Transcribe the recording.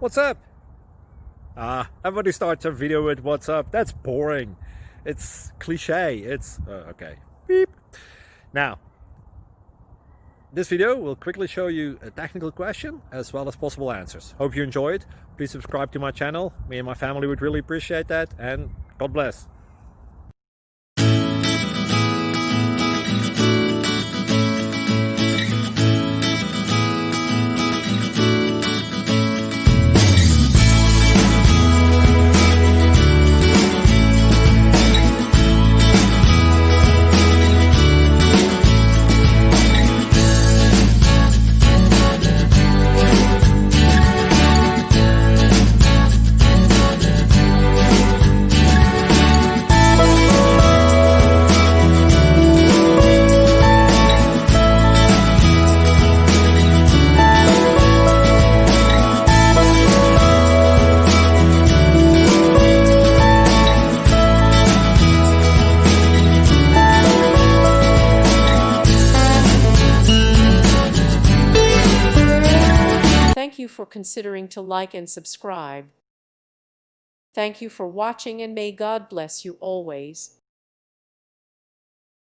What's up? Everybody starts a video with what's up. That's boring. It's cliche. It's okay. Beep. Now, this video will quickly show you a technical question as well as possible answers. Hope you enjoy it. Please subscribe to my channel. Me and my family would really appreciate that, and God bless. Thank you for considering to like and subscribe. Thank you for watching, and may God bless you always.